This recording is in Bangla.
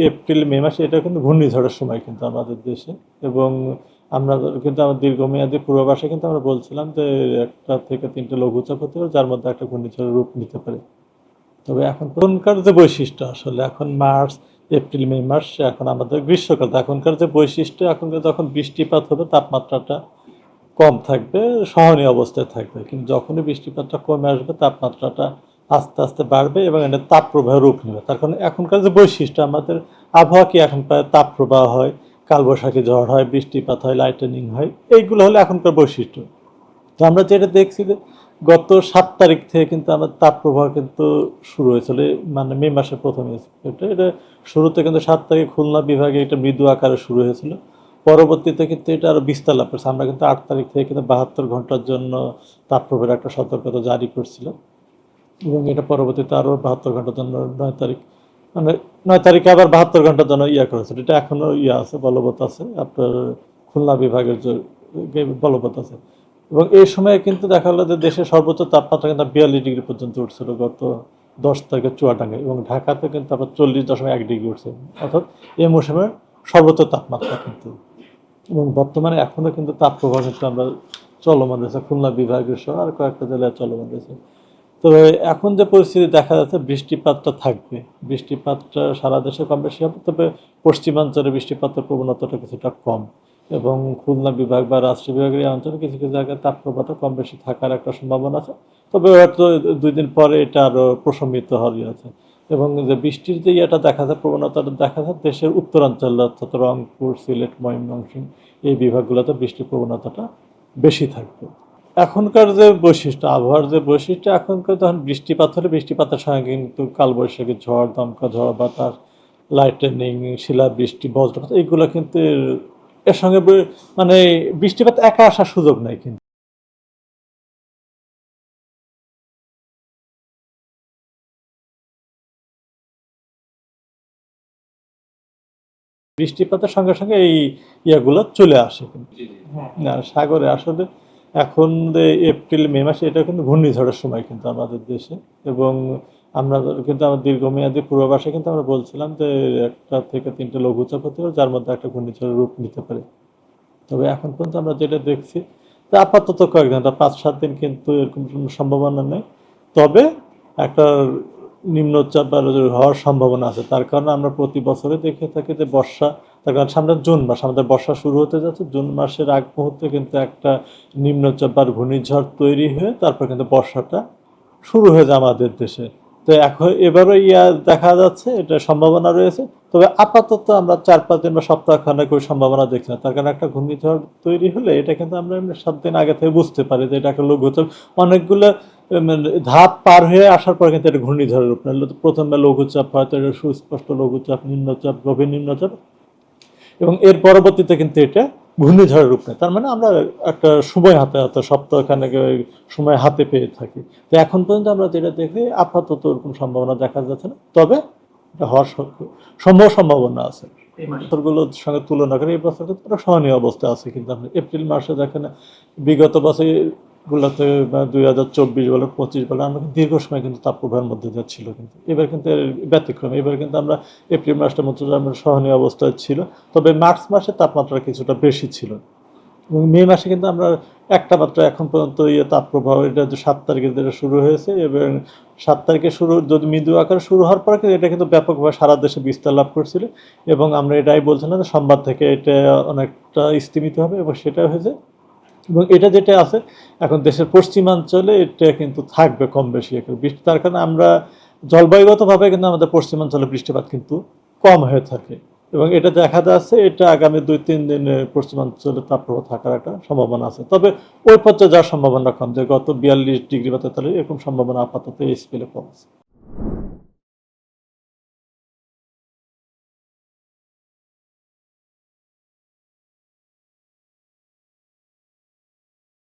এপ্রিল মে মাসে এটা কিন্তু ঘূর্ণিঝড়ের সময় কিন্তু আমাদের দেশে, এবং আমরা কিন্তু আমার দীর্ঘমেয়াদী পূর্বাভাসে কিন্তু আমরা বলছিলাম যে 1টা থেকে 3টে লঘুচাপ হতে পারে, যার মধ্যে একটা ঘূর্ণিঝড়ের রূপ নিতে পারে। তবে এখনকার যে বৈশিষ্ট্য, আসলে এখন মার্চ এপ্রিল মে মাস, এখন আমাদের গ্রীষ্মকাল, এখনকার যে বৈশিষ্ট্য, এখনকার যখন বৃষ্টিপাত হবে তাপমাত্রাটা কম থাকবে, সহনীয় অবস্থায় থাকবে, কিন্তু যখনই বৃষ্টিপাতটা কমে আসবে তাপমাত্রাটা আস্তে আস্তে বাড়বে এবং এটা তাপপ্রবাহ রূপ নেবে। তার কারণে এখনকার যে বৈশিষ্ট্য, আমাদের আবহাওয়া কি এখন প্রায় তাপপ্রবাহ হয়, কালবৈশাখী ঝড় হয়, বৃষ্টিপাত হয়, লাইটেনিং হয়, এইগুলো হলো এখনকার বৈশিষ্ট্য। তো আমরা যেটা দেখছি যে গত 7 তারিখ থেকে কিন্তু আমার তাপপ্রবাহ কিন্তু শুরু হয়েছিল, মানে মে মাসের প্রথমে। এটা শুরুতে কিন্তু 7 তারিখে খুলনা বিভাগে এটা মৃদু আকারে শুরু হয়েছিল, পরবর্তীতে কিন্তু এটা আরও বিস্তার লাভ করেছে। আমরা কিন্তু 8 তারিখ থেকে কিন্তু 72 ঘন্টার জন্য তাপপ্রবাহের একটা সতর্কতা জারি করছিলাম, এবং এটা পরবর্তীতে আরও 72 ঘন্টার জন্য 9 তারিখ, মানে 9 তারিখে আবার 72 ঘন্টার জন্য করেছিল। এটা এখনও আছে, বলবৎ আছে, আপনার খুলনা বিভাগের যে বলবৎ আছে। এবং এই সময়ে কিন্তু দেখা গেলো যে দেশের সর্বোচ্চ তাপমাত্রা কিন্তু 42 ডিগ্রি পর্যন্ত উঠছিল গত 10 তারিখে চুয়াডাঙ্গায়, এবং ঢাকাতে কিন্তু আবার 40.1 ডিগ্রি উঠছে, অর্থাৎ এই মৌসুমের সর্বোচ্চ তাপমাত্রা কিন্তু। এবং বর্তমানে এখনও কিন্তু তাপপ্রবাহ কিন্তু আমরা চলমান রয়েছে, খুলনা বিভাগের সহ আর কয়েকটা জেলায় চলমান রয়েছে। তবে এখন যে পরিস্থিতি দেখা যাচ্ছে, বৃষ্টিপাতটা থাকবে, বৃষ্টিপাতটা সারা দেশে কম বেশি হবে, তবে পশ্চিমাঞ্চলে বৃষ্টিপাতের প্রবণতাটা কিছুটা কম, এবং খুলনা বিভাগ বা রাজশাহী বিভাগের এই অঞ্চলে কিছু কিছু জায়গায় তাপপ্রবাহটা কম বেশি থাকার একটা সম্ভাবনা আছে। তবে হয়তো 2 দিন পরে এটা আরও প্রশমিত হওয়ার আছে। এবং যে বৃষ্টির যে ইয়েটা দেখা যায়, প্রবণতাটা দেখা যায় দেশের উত্তরাঞ্চল, অর্থাৎ রংপুর, সিলেট, ময়মনসিংহ, এই বিভাগগুলোতে বৃষ্টির প্রবণতাটা বেশি থাকবে। এখনকার যে বৈশিষ্ট্য, আবহাওয়ার যে বৈশিষ্ট্য, এখনকার যখন বৃষ্টিপাত হলে বৃষ্টিপাতের সঙ্গে কিন্তু কালবৈশাখী ঝড়, দমকা ঝড়, বাতাস, লাইটেনিং, শিলাবৃষ্টি, বজ্রপাত, এইগুলো কিন্তু এর সঙ্গে মানে বৃষ্টিপাত একা আসার সুযোগ নাই কিন্তু। বৃষ্টিপাতের সঙ্গে সঙ্গে এই ইয়াগুলো চলে আসে কিন্তু। না, সাগরে আসলে এখন যে এপ্রিল মে মাসে এটা কিন্তু ঘূর্ণিঝড়ের সময় কিন্তু আমাদের দেশে, এবং আমরা কিন্তু আমার দীর্ঘমেয়াদী পূর্বাভাসে কিন্তু আমরা বলছিলাম যে 1টা থেকে 3টে লঘুচাপ হতে পারে, যার মধ্যে একটা ঘূর্ণিঝড়ের রূপ নিতে পারে। তবে এখন পর্যন্ত আমরা যেটা দেখছি যে আপাতত কয়েকদিন, 5-7 দিন কিন্তু এরকম কোনো সম্ভাবনা নেই। তবে একটা নিম্নচাপ বা হওয়ার সম্ভাবনা আছে। তার কারণে আমরা প্রতি বছরে দেখে থাকি যে বর্ষা, তার কারণ সামনে জুন মাস, আমাদের বর্ষা শুরু হতে যাচ্ছে। জুন মাসের আগ মুহূর্তে কিন্তু একটা নিম্নচাপ বা ঘূর্ণিঝড় তৈরি হয়ে তারপর কিন্তু বর্ষাটা শুরু হয়ে যায় আমাদের দেশে। তো এখন এবারও দেখা যাচ্ছে, এটা সম্ভাবনা রয়েছে। তবে আপাতত আমরা 4-5 দিন বা সপ্তাহখানেক ওই সম্ভাবনা দেখছি না। তার কারণ একটা ঘূর্ণিঝড় তৈরি হলে এটা কিন্তু আমরা 7 দিন আগে থেকে বুঝতে পারি যে এটা একটা লঘুচাপ। অনেকগুলো ধাপ পার হয়ে আসার পর কিন্তু এটা ঘূর্ণিঝড়ের রূপ নেয়। প্রথমে লঘুচাপ, হয়তো এটা সুস্পষ্ট লঘুচাপ, নিম্নচাপ, গভীর নিম্নচাপ, এবং এর পরবর্তীতে কিন্তু এটা ঘূর্ণিঝড়ের রূপ নেয়। তার মানে আমরা একটা সময় হাতে সপ্তাহখানেক সময় হাতে পেয়ে থাকি। তো এখন পর্যন্ত আমরা যেটা দেখি, আপাতত ওরকম সম্ভাবনা দেখা যাচ্ছে না, তবে এটা হওয়ার সম্ভাবনা আছে। বছরগুলোর সঙ্গে তুলনা করে এই বছর কিন্তু সহনীয় অবস্থা আছে। কিন্তু আপনি এপ্রিল মাসে দেখেন, বিগত বছরগুলোতে 2024 বলে 25 বলে আমরা দীর্ঘ সময় কিন্তু তাপপ্রবাহের মধ্যে যাচ্ছিল, কিন্তু এবার কিন্তু ব্যতিক্রম। এবার কিন্তু আমরা এপ্রিল মাসটার মধ্যে আমরা সহনীয় অবস্থায় ছিল, তবে মার্চ মাসে তাপমাত্রা কিছুটা বেশি ছিল, এবং মে মাসে কিন্তু আমরা একটা মাত্র এখন পর্যন্ত তাপপ্রবাহ, এটা 7 তারিখে যেটা শুরু হয়েছে, এবং 7 তারিখে শুরু যদি মৃদু আকারে শুরু হওয়ার পরে কিন্তু এটা কিন্তু ব্যাপকভাবে সারা দেশে বিস্তার লাভ করছিল, এবং আমরা এটাই বলছিলাম যে সোমবার থেকে এটা অনেকটা স্তীমিত হবে, এবং সেটা হয়েছে। এবং এটা যেটা আছে এখন দেশের পশ্চিমাঞ্চলে, এটা কিন্তু থাকবে কম বেশি বৃষ্টি। তার কারণে আমরা জলবায়ুগতভাবে কিন্তু আমাদের পশ্চিমাঞ্চলে বৃষ্টিপাত কিন্তু কম হয়ে থাকে, এবং এটা দেখা যাচ্ছে এটা আগামী 2-3 দিন পশ্চিমাঞ্চলে তাপপ্রবাহ থাকার একটা সম্ভাবনা আছে। তবে ওই পর্যায়ে যাওয়ার সম্ভাবনা কম, যে গত 42 ডিগ্রি বা 43 এরকম সম্ভাবনা আপাতত এই স্কেলে কম আছে।